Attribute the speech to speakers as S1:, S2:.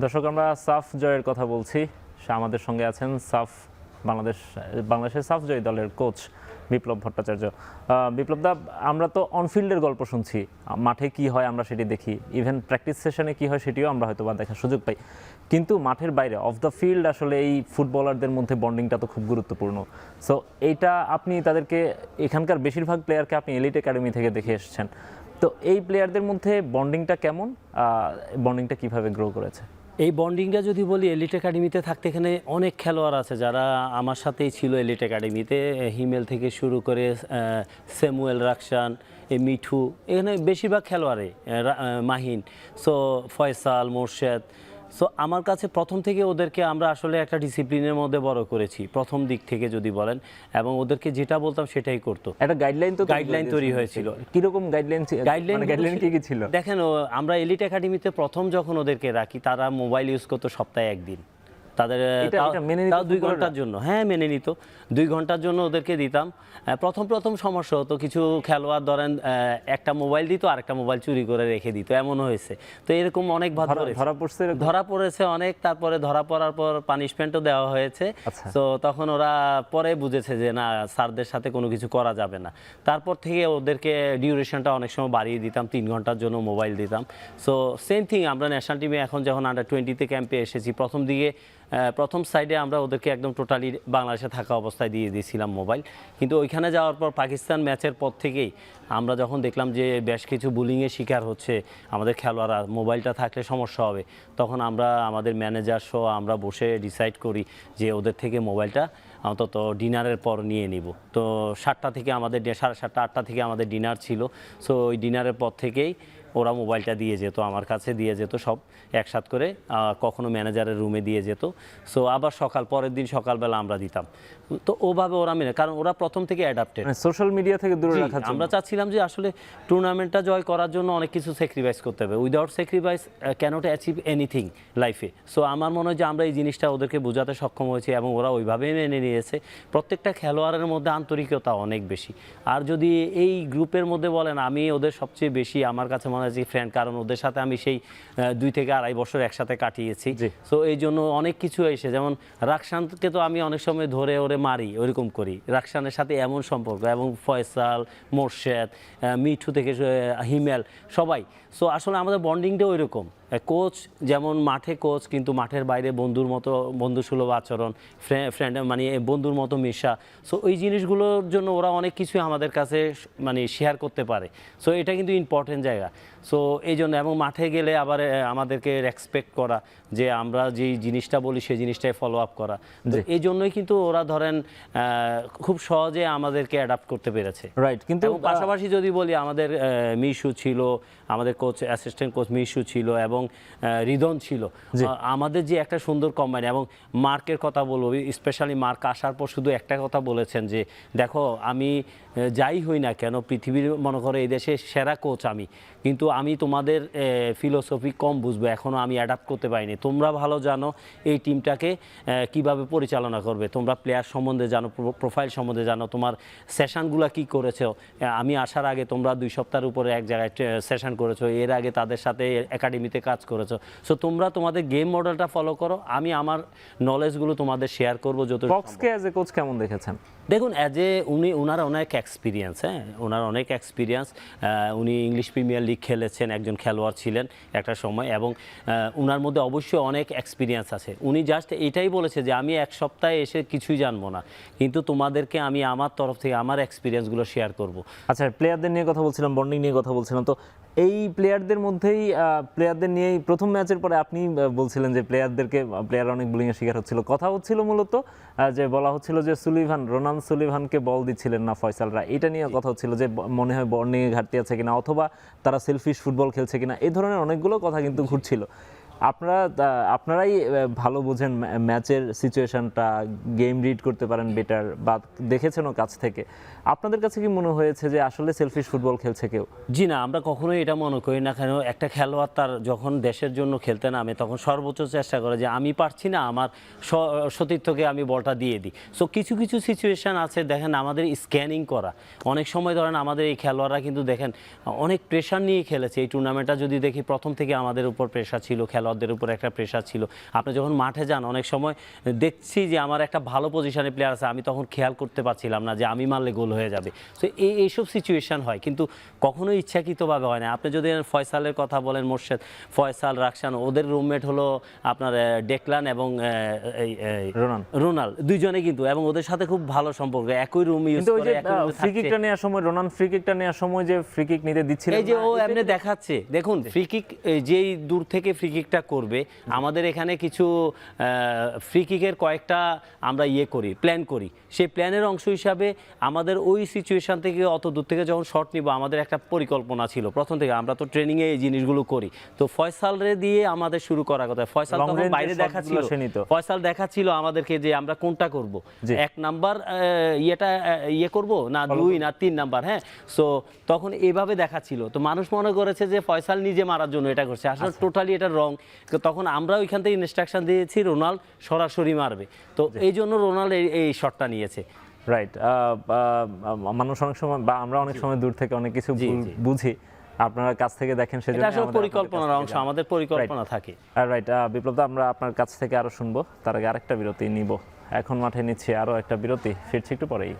S1: দর্শক, আমরা সাফ জয়ের কথা বলছি। আমাদের সঙ্গে আছেন বাংলাদেশের সাফ জয় দলের কোচ বিপ্লব ভট্টাচার্য। বিপ্লব দা, আমরা তো অনফিল্ডের গল্প শুনছি, মাঠে কি হয় আমরা সেটি দেখি, ইভেন প্র্যাকটিস সেশনে কি হয় সেটিও আমরা হয়তো বা দেখার সুযোগ পাই, কিন্তু মাঠের বাইরে অফ দ্য ফিল্ড আসলে এই ফুটবলারদের মধ্যে বন্ডিংটা তো খুব গুরুত্বপূর্ণ। সো এইটা আপনি তাদেরকে, এখানকার বেশিরভাগ প্লেয়ারকে আপনি এলিট একাডেমি থেকে দেখে এসেছেন, তো এই প্লেয়ারদের মধ্যে বন্ডিংটা কেমন, বন্ডিংটা কিভাবে গ্রো করেছে?
S2: এই বন্ডিংটা যদি বলি, এলিট একাডেমিতে থাকতে এখানে অনেক খেলোয়াড় আছে যারা আমার সাথেই ছিল এলিট একাডেমিতে। হিমেল থেকে শুরু করে স্যামুয়েল রাকসান, মিঠু, এখানে বেশিরভাগ খেলোয়াড়ে মাহিন, সো ফয়সাল, মোর্শেদ। সো আমার কাছে প্রথম থেকে ওদেরকে আমরা আসলে একটা ডিসিপ্লিনের মধ্যে বড় করেছি প্রথম দিক থেকে যদি বলেন, এবং ওদেরকে যেটা বলতাম সেটাই করতো।
S1: একটা গাইডলাইন
S2: তৈরি হয়েছিল।
S1: কিরকম গাইডলাইন কি ছিল?
S2: দেখেন, আমরা এলিট একাডেমিতে প্রথম যখন ওদেরকে রাখি, তারা মোবাইল ইউজ করতো সপ্তাহে একদিন। তাদের তাও 2 ঘন্টার জন্য, হ্যাঁ মেনে নিত। 2 ঘন্টার জন্য ওদেরকে দিতাম। প্রথম সমস্যা হতো, কিছু খেলোয়াড় ধরেন একটা মোবাইল দিত, আরেকটা মোবাইল চুরি করে রেখে দিত, এমনও হয়েছে। তো এরকম অনেক ধরা পড়েছে অনেক। তারপরে ধরা পড়ার পর পানিশমেন্টও দেওয়া হয়েছে। তো তখন ওরা পরে বুঝেছে যে না, স্যারদের সাথে কোনো কিছু করা যাবে না। তারপর থেকে ওদেরকে ডিউরেশনটা অনেক সময় বাড়িয়ে দিতাম, 3 ঘন্টার জন্য মোবাইল দিতাম। সো সেম থিং আমরা ন্যাশনাল টিমে এখন যখন আন্ডার-20 ক্যাম্পে এসেছি, প্রথম সাইডে আমরা ওদেরকে একদম টোটালি বাংলাদেশে থাকা অবস্থায় দিয়ে দিয়েছিলাম মোবাইল। কিন্তু ওইখানে যাওয়ার পর পাকিস্তান ম্যাচের পর থেকেই আমরা যখন দেখলাম যে বেশ কিছু বুলিংয়ের শিকার হচ্ছে আমাদের খেলোয়াড়রা, মোবাইলটা থাকলে সমস্যা হবে, তখন আমরা আমাদের ম্যানেজার সহ আমরা বসে ডিসাইড করি যে ওদের থেকে মোবাইলটা অন্তত ডিনারের পর নিয়ে নিব। তো 7টা থেকে আমাদের 7:30 8টা থেকে আমাদের ডিনার ছিল। সো ওই ডিনারের পর থেকেই ওরা মোবাইলটা দিয়ে যেত, আমার কাছে দিয়ে যেত, সব একসাথ করে, কখনো ম্যানেজারের রুমে দিয়ে যেত। সো আবার পরের দিন সকালবেলা আমরা দিতাম। তো ওভাবে ওরা মেনে, কারণ ওরা প্রথম থেকে অ্যাডাপ্টেড।
S1: সোশ্যাল মিডিয়া থেকে দূরে রাখার জন্য
S2: আমরা চাচ্ছিলাম যে আসলে টুর্নামেন্টটা জয় করার জন্য অনেক কিছু স্যাক্রিফাইস করতে হবে। Without sacrifice cannot achieve anything লাইফে। সো আমার মনে হয় যে আমরা এই জিনিসটা ওদেরকে বোঝাতে সক্ষম হয়েছি এবং ওরা ওইভাবেই মেনে নিয়েছে। প্রত্যেকটা খেলোয়াড়ের মধ্যে আন্তরিকতা অনেক বেশি। আর যদি এই গ্রুপের মধ্যে বলেন, আমি ওদের সবচেয়ে বেশি আমার কাছে মনে হয় যে ফ্রেন্ড, কারণ ওদের সাথে আমি সেই 2 থেকে 2.5 বছর একসাথে কাটিয়েছি। সো এই জন্য অনেক কিছু এসে, যেমন রাকসানকে তো আমি অনেক সময় ধরে ওরে মারি, ওইরকম করি। রাকসানের সাথে এমন সম্পর্ক, এবং ফয়সাল, মোর্শেদ, মিঠু থেকে হিমেল, সবাই। সো আসলে আমাদের বন্ডিংটা ওই রকম। কোচ যেমন মাঠে কোচ, কিন্তু মাঠের বাইরে বন্ধুসুলভ আচরণ, ফ্রেন্ড মানে বন্ধুর মতো মেশা। সো ওই জিনিসগুলোর জন্য ওরা অনেক কিছুই আমাদের কাছে মানে শেয়ার করতে পারে। সো এটা কিন্তু ইম্পর্টেন্ট জায়গা। সো এই জন্য, এবং মাঠে গেলে আবার আমাদেরকে রেসপেক্ট করা, যে আমরা যেই জিনিসটা বলি সেই জিনিসটাই ফলো আপ করা। এই জন্যই কিন্তু ওরা ধরেন খুব সহজে আমাদেরকে অ্যাডাপ্ট করতে পেরেছে।
S1: রাইট। কিন্তু
S2: পাশাপাশি যদি বলি, আমাদের মিশু ছিল, আমাদের কোচ, অ্যাসিস্ট্যান্ট কোচ মিশু ছিল, এবং রিদন ছিল। আমাদের যে একটা সুন্দর কম্বাইন, এবং মার্কের কথা বলবো, স্পেশালি মার্ক আসার পর শুধু একটা কথা বলেছেন যে দেখো, আমি যাই হই না কেন, পৃথিবীর মনে করো এই দেশে সেরা কোচ আমি, কিন্তু আমি তোমাদের ফিলোসফি কম বুঝবো, এখনও আমি অ্যাডাপ্ট করতে পারিনি। তোমরা ভালো জানো এই টিমটাকে কিভাবে পরিচালনা করবে, তোমরা প্লেয়ার সম্বন্ধে জানো, প্রোফাইল সম্বন্ধে জানো, তোমার সেশনগুলো কি করেছো। আমি আসার আগে তোমরা 2 সপ্তাহের উপরে এক জায়গায় সেশন করেছো, এর আগে তাদের সাথে একাডেমিতে কাজ করেছো। সো তোমরা তোমাদের গেম মডেলটা ফলো করো, আমি আমার নলেজগুলো তোমাদের শেয়ার করবো।
S1: ফক্সকে অ্যাজ এ কোচ কেমন দেখেছেন?
S2: দেখুন, ওনার অনেক এক্সপিরিয়েন্স, ওনার অনেক এক্সপিরিয়েন্স। উনি ইংলিশ প্রিমিয়ার লিগ খেলেছেন, একজন খেলোয়াড় ছিলেন একটা সময়, এবং ওনার মধ্যে অবশ্যই অনেক এক্সপিরিয়েন্স আছে। উনি জাস্ট এটাই বলেছে যে আমি 1 সপ্তাহে এসে কিছুই জানবো না, কিন্তু তোমাদেরকে আমি আমার তরফ থেকে আমার এক্সপিরিয়েন্সগুলো শেয়ার করব।
S1: আচ্ছা, প্লেয়ারদের নিয়ে কথা বলছিলাম, বন্ডিং নিয়ে কথা বলছিলাম, তো এই প্লেয়ারদের নিয়েই প্রথম ম্যাচের পরে আপনি বলছিলেন যে প্লেয়ার অনেক বুলিংয়ের শিকার হচ্ছিল। কথা হচ্ছিল মূলত যে বলা হচ্ছিল যে রোনান সুলিভানকে বল দিচ্ছিলেন না ফয়সালরা, এটা নিয়ে কথা হচ্ছিল যে মনে হয় বন্ডিংয়ে ঘাটতি আছে কিনা, অথবা তারা সেলফিশ ফুটবল খেলছে কিনা, এই ধরনের অনেকগুলো কথা কিন্তু ঘুরছিল। আপনারাই ভালো বোঝেন ম্যাচের সিচুয়েশনটা, গেম রিড করতে পারেন বেটার, বা দেখেছেনও কাছ থেকে। আপনাদের কাছে কি মনে হয়েছে যে আসলে সেলফিশ ফুটবল খেলছে কেউ?
S2: জি না, আমরা কখনোই এটা মনে করি না। কেন, একটা খেলোয়াড় তার যখন দেশের জন্য খেলতে নামে, তখন সর্বোচ্চ চেষ্টা করে যে আমি পারছি না, আমার সতীর্থকে আমি বলটা দিয়ে দিই। সো কিছু কিছু সিচুয়েশান আছে, দেখেন আমাদের স্ক্যানিং করা, অনেক সময় ধরেন আমাদের এই খেলোয়াড়রা কিন্তু দেখেন অনেক প্রেশার নিয়ে খেলেছে। এই টুর্নামেন্টটা যদি দেখি, প্রথম থেকে আমাদের উপর প্রেশার ছিল, খেলোয়াড় ওদের উপর একটা প্রেশার ছিল। আপনি যখন মাঠে যান অনেক সময় দেখছি যে আমার একটা ভালো পজিশনে প্লেয়ার আছে, আমি তখন খেয়াল করতে পারছিলাম না যে আমি মারলে গোল হয়ে যাবে। তো এইসব সিচুয়েশন হয়, কিন্তু কখনোই ইচ্ছাকৃতভাবে হয় না। আপনি যদি ফয়সালের কথা বলেন, মোর্শেদ, ফয়সাল, রাকসান, ওদের রুমমেট হলো আপনার ডেকলান এবং রোনাল, দুইজনে কিন্তু, এবং ওদের সাথে খুব ভালো সম্পর্ক, একই রুম ইউজ করে।
S1: ফ্রি কিকটা নেওয়ার সময় রোনান ফ্রি কিকটা নেওয়ার সময় যে ফ্রি কিক নিতে দিচ্ছিল,
S2: এই যে ও এমনি দেখাচ্ছে, দেখুন ফ্রি কিক যেই দূর থেকে ফ্রি কিকটা করবে, আমাদের এখানে কিছু ফ্রি কিকের কয়েকটা আমরা প্ল্যান করি। সেই প্ল্যানের অংশ হিসাবে আমাদের ওই সিচুয়েশন থেকে অত দূর থেকে যখন শট নিব, আমাদের একটা পরিকল্পনা ছিল প্রথম থেকে। আমরা তো ট্রেনিংয়ে এই জিনিসগুলো করি। তো ফয়সাল রে দিয়ে আমাদের শুরু করার কথা। ফয়সাল তখন বাইরে দেখাচ্ছিল, ফয়সাল দেখাচ্ছিল আমাদেরকে যে আমরা কোনটা করব, 1 নাম্বার করব না 2 না 3 নাম্বার। হ্যাঁ, সো তখন এইভাবে দেখাচ্ছিল। তো মানুষ মনে করেছে যে ফয়সাল নিজে মারার জন্য এটা করছে, আসলে টোটালি এটা রং। তখন আমরা ওইখান থেকে ইনস্ট্রাকশন দিয়েছি রোনাল্ড সরাসরি মারবে, তো এই জন্য রোনাল্ড এই শটটা নিয়েছে।
S1: রাইট। মানুষ অনেক সময় বা আমরা অনেক সময় দূর থেকে অনেক কিছু বুঝি, আপনারা কাছ থেকে দেখেন, সেজন্য
S2: আমাদের পরিকল্পনার অংশ, আমাদের পরিকল্পনা থাকে।
S1: রাইট। বিপ্লব দা, আমরা আপনার কাছ থেকে আরো শুনবো, তার আগে আরেকটা বিরতি নিব। এখন মাঠে নিচ্ছি আরো একটা বিরতি, ফিরছি একটু পরেই।